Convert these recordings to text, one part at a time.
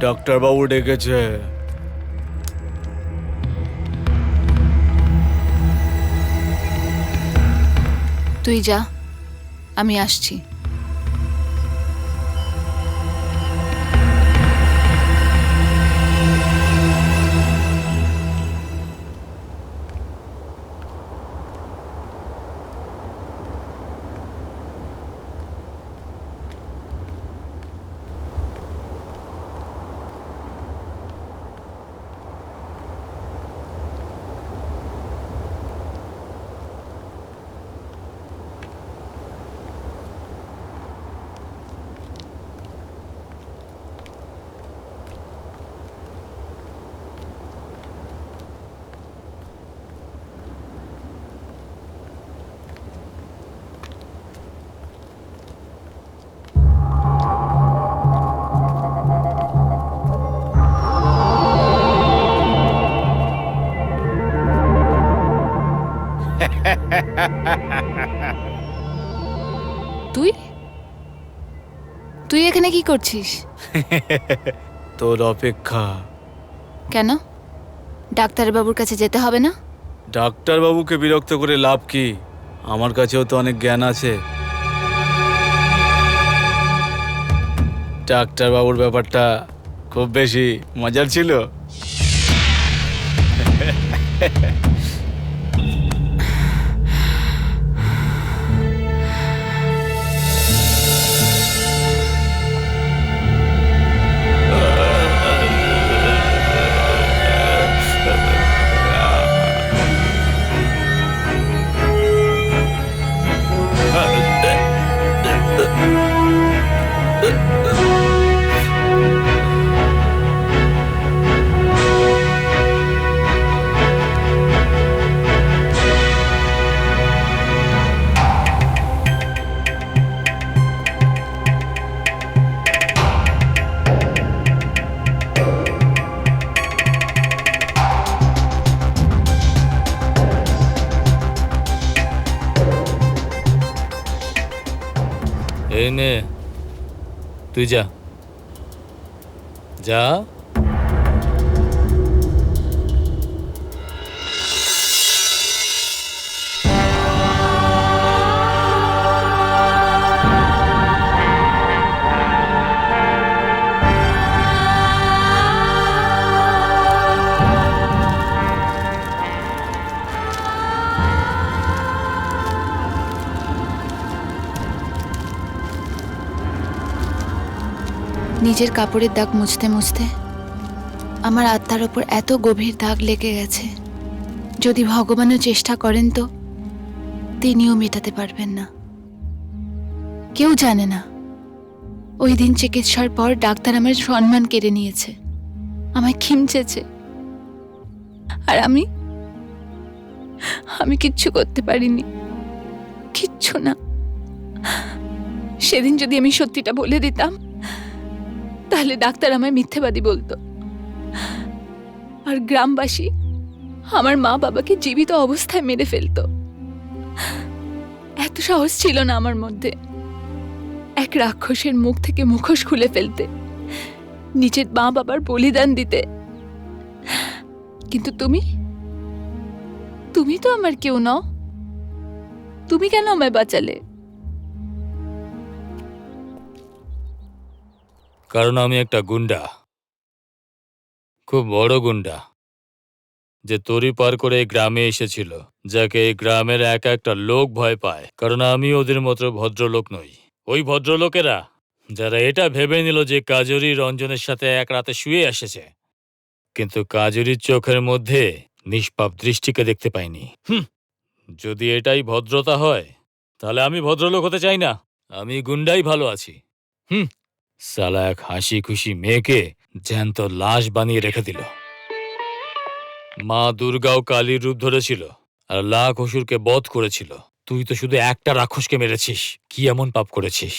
Doctor বাবু ডেকেছে। তুই যা, আমি আসছি। তুই তুই এখানে কি করছিস? তোর অপেক্ষা। কেন? ডাক্তারবাবুর কাছে যেতে হবে না? ডাক্তার বাবুকে বিরক্ত করে লাভ কি? আমার কাছেও তো অনেক জ্ঞান আছে। ডাক্তার বাবুর ব্যাপারটা খুব বেশি মজার ছিল। এই নে, তুই যা যা। নিজের কাপড়ের দাগ মুছতে মুছতে আমার আত্মার ওপর এত গভীর দাগ লেগে গেছে, যদি ভগবানও চেষ্টা করেন তো তিনিও মেটাতে পারবেন না। কেউ জানে না ওই দিন চিকিৎসার পর ডাক্তার আমার সম্মান কেড়ে নিয়েছে, আমায় খিমচেছে, আর আমি কিচ্ছু করতে পারিনি, কিচ্ছু না। সেদিন যদি আমি সত্যিটা বলে দিতাম তাহলে ডাক্তার আমায় মিথ্যেবাদী বলতো, আর গ্রামবাসী আমার মা বাবাকে জীবিত অবস্থায় মেরে ফেলতো। এত সাহস ছিল না আমার মধ্যে এক রাক্ষসের মুখ থেকে মুখোশ খুলে ফেলতে, নিজের মা বাবার বলিদান দিতে। কিন্তু তুমি তো আমার কেউ নও, তুমি কেন আমায় বাঁচালে? কারণ আমি একটা গুন্ডা, খুব বড় গুন্ডা, যে তরি পার করে এই গ্রামে এসেছিল, যাকে এই গ্রামের একটা লোক ভয় পায়, কারণ আমি ওদের মতো ভদ্রলোক নই। ওই ভদ্রলোকেরা যারা এটা ভেবে নিল যে কাজরি রঞ্জনের সাথে এক রাতে শুয়ে এসেছে, কিন্তু কাজরির চোখের মধ্যে নিষ্পাপ দৃষ্টিকে দেখতে পাইনি। যদি এটাই ভদ্রতা হয় তাহলে আমি ভদ্রলোক হতে চাই না, আমি গুন্ডাই ভালো আছি। সালা এক হাসি খুশি মেয়েকে জ্যান্ত লাশ বানিয়ে রেখে দিল। মা দুর্গাও কালীর রূপ ধরেছিল আর লাখ অসুরকে বধ করেছিল। তুই তো শুধু একটা রাক্ষসকে মেরেছিস। কি এমন পাপ করেছিস?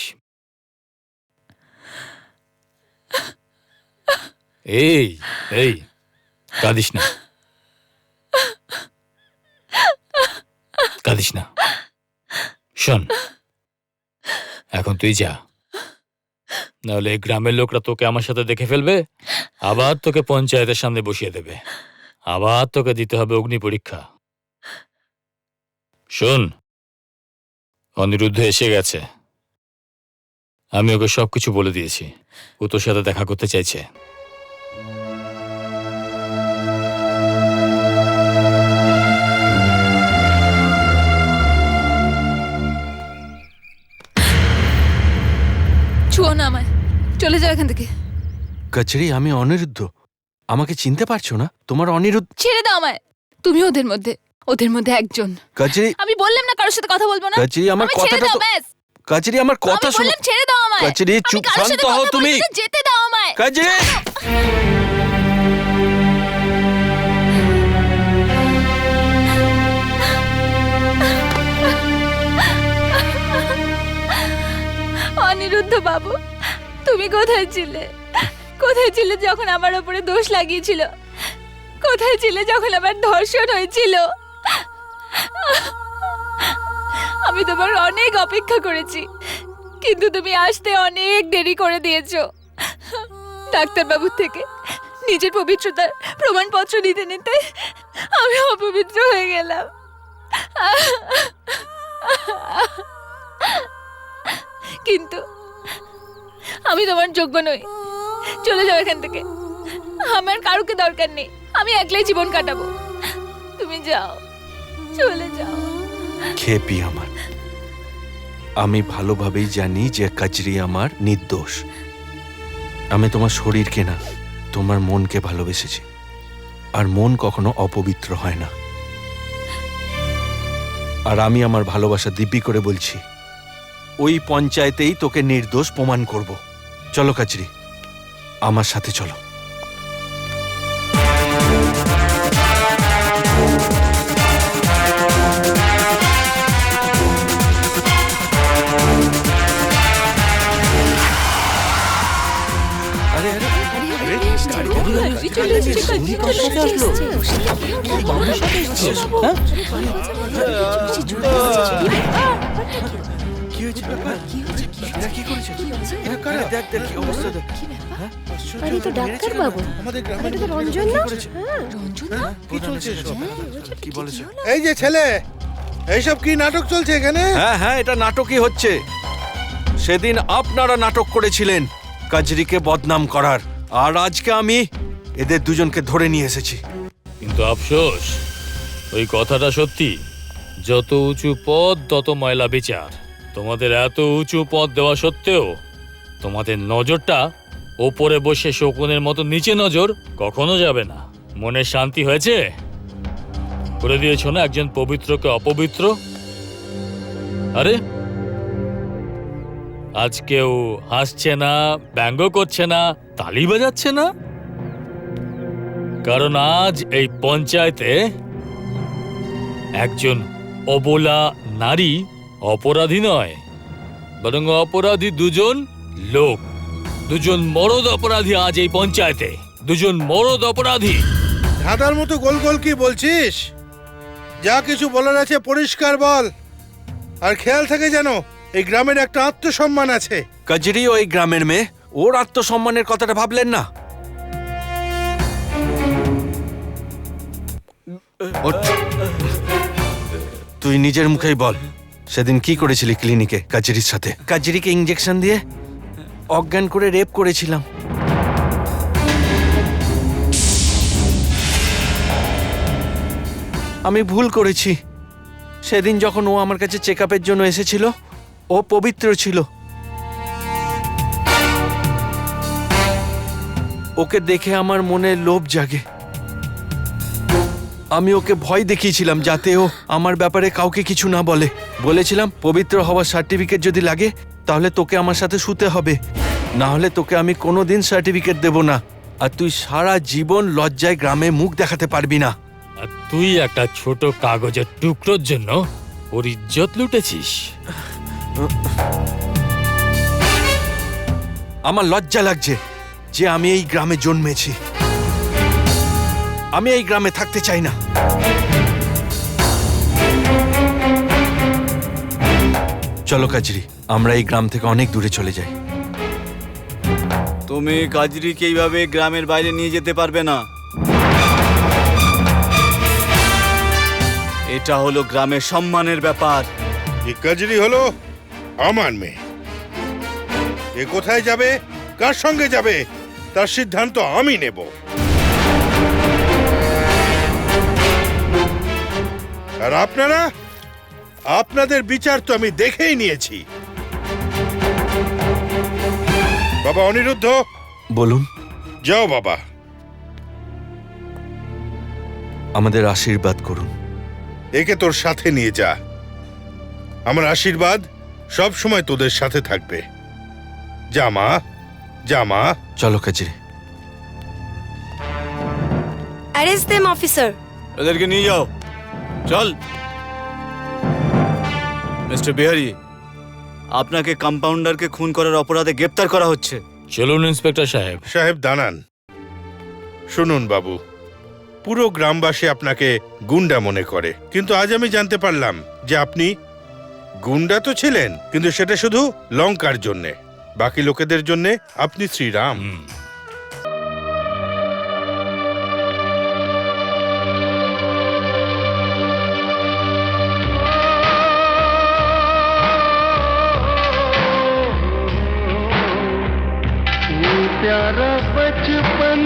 এই এই কাঁদিস না, কাঁদিস না। শোন, এখন তুই যা, নাহলে এই গ্রামের লোকরা তোকে আমার সাথে দেখে ফেলবে, আবার তোকে পঞ্চায়েতের সামনে বসিয়ে দেবে, আবার তোকে দিতে হবে অগ্নি পরীক্ষা। শোন, অনিরুদ্ধ এসে গেছে, আমি ওকে সবকিছু বলে দিয়েছি। ও তোর সাথে দেখা করতে চাইছে। ছুঁয়ো না আমায়, চলে যাও এখান থেকে। কচরি, আমি অনিরুদ্ধ। আমাকে চিনতে পারছো না? তোমার অনিরুদ্ধ। ছেড়ে দাও আমায়, তুমি ওদের মধ্যে একজন। কচরি, আমি বললাম না কারোর সাথে কথা বলবো না। কচরি, আমার আমি ছেড়ে কথাটা দাও তো। ব্যাস। কচরি, আমার কথা আমি শোনো। বললাম ছেড়ে দাও আমায়। কচরি, আমি চুপ, কারোর সাথে শান্ত হও কথা তুমি। বলবো না, যেতে দাও আমায়। কচরি, অনিরুদ্ধ বাবু, তুমি কোথায় ছিলে? কোথায় ছিলে যখন আমার উপরে দোষ লাগিয়েছিল? কোথায় ছিলে যখন আমার ধর্ষণ হয়েছিল? আমি তোমার অনেক অপেক্ষা করেছি, কিন্তু তুমি আসতে অনেক দেরি করে দিয়েছো। ডাক্তারবাবুর থেকে নিজের পবিত্রতার প্রমাণপত্র নিতে নিতে আমি অপবিত্র হয়ে গেলাম। কিন্তু আমি তোমার যোগ্য নই, চলে যাও এখান থেকে। আমার কারুকে দরকার নেই, আমি একলাই জীবন কাটাবো। তুমি যাও, চলে যাও। খেপি আমার। আমি ভালোভাবেই জানি যে কচরি আমার নির্দোষ। আমি তোমার শরীরকে না, তোমার মনকে ভালোবেসেছি, আর মন কখনো অপবিত্র হয় না। আর আমি আমার ভালোবাসা দিব্যি করে বলছি, ওই পঞ্চায়েতেই তোকে নির্দোষ প্রমাণ করব। চলো কচরি, আমার সাথে চলো। আরে আরে কি হয়েছে? এরা কি করেছে? এরা কারা? দেখ দেখ কি অবস্থা দেখ। আরে তো ডাক্তার বাবু, আমাদের গ্রামে এটা তো রঞ্জন না? কি চলছে এসব? কি বলেছে? এই যে ছেলে, এইসব কি নাটক চলছে এখানে? হ্যাঁ হ্যাঁ, এটা নাটকই হচ্ছে। সেদিন আপনারা নাটক করেছিলেন কচরিকে বদনাম করার, আর আজকে আমি এদের দুজনকে ধরে নিয়ে এসেছি। কিন্তু আফসোস, ওই কথাটা সত্যি। যত উঁচু পদ তত ময়লা বিচার। তোমাদের এত উঁচু পদ দেওয়া সত্ত্বেও তোমাদের নজরটা ওপরে বসে শকুনের মতো নিচে নজর কখনো যাবে না। মনে শান্তি হয়েছে? করে দিয়েছ না একজন পবিত্রকে অপবিত্র। আরে আজ কেউ হাসছে না, ব্যঙ্গ করছে না, তালি বাজাচ্ছে না, কারণ আজ এই পঞ্চায়েতে একজন অবলা নারী অপরাধী নয়, বরং অপরাধী দুজন লোক, দুজন মরদ অপরাধী। আজ এই পঞ্চায়েতে দুজন মরদ অপরাধী। ধাঁধার মতো গোল গোল কি বলছিস? যা কিছু বলার আছে পরিষ্কার বল, আর খেয়াল থাকে যেন এই গ্রামের একটা আত্মসম্মান আছে। কচরি ওই গ্রামের মেয়ে, ওর আত্মসম্মানের কথাটা ভাবলেন না? তুই নিজের মুখেই বল, সেদিন কি করেছিলি ক্লিনিকে কচরির সাথে? কচরিকে ইঞ্জেকশন দিয়ে অজ্ঞান করে রেপ করেছিলাম। আমি ভুল করেছি। সেদিন যখন ও আমার কাছে চেক আপের জন্য এসেছিল, ও পবিত্র ছিল। ওকে দেখে আমার মনে লোভ জাগে। আমি ওকে ভয় দেখিয়েছিলাম যাতে ও আমার ব্যাপারে কাউকে কিছু না বলে। বলেছিলাম পবিত্র হওয়ার সার্টিফিকেট যদি লাগে তাহলে তোকে আমার সাথে শুতে হবে, না হলে তোকে আমি কোনোদিন সার্টিফিকেট দেব না। আর তুই সারা জীবন লজ্জায় গ্রামে মুখ দেখাতে পারবি না। আর তুই একটা ছোট কাগজের টুকরোর জন্য ওর ইজ্জত লুটেছিস। আমার লজ্জা লাগছে যে আমি এই গ্রামে জন্মেছি। আমি এই গ্রামে থাকতে চাই না। চলো কাজরি, আমরা এই গ্রাম থেকে অনেক দূরে চলে যাই। তুমি কাজরিকে এইভাবে গ্রামের বাইরে নিয়ে যেতে পারবে না। এটা হলো গ্রামের সম্মানের ব্যাপার। এই কাজরি হলো আমার মেয়ে। এ কোথায় যাবে, কার সঙ্গে যাবে, তার সিদ্ধান্ত আমি নেব। আর আপনারা, আপনাদের বিচার তো আমি দেখেই নিয়েছি। বাবা অনিরুদ্ধ, বলুন। যাও বাবা। আমাদের আশীর্বাদ করুন। একে তোর সাথে নিয়ে যা। আমার আশীর্বাদ সব সময় তোদের সাথে থাকবে। যা মা, যা মা। চলো কাজরি। Arrest them officer. এদেরকে নিয়ে যাও। চল। মিস্টার বিহারি, আপনাকে কম্পাউন্ডারকে খুন করার অপরাধে গ্রেপ্তার করা হচ্ছে। চলুন ইন্সপেক্টর সাহেব। সাহেব দাঁড়ান। শুনুন বাবু, পুরো গ্রামবাসী আপনাকে গুন্ডা মনে করে, কিন্তু আজ আমি জানতে পারলাম যে আপনি গুন্ডা তো ছিলেন, কিন্তু সেটা শুধু লঙ্কার জন্যে। বাকি লোকেদের জন্যে আপনি শ্রীরাম। प्यारा बचपन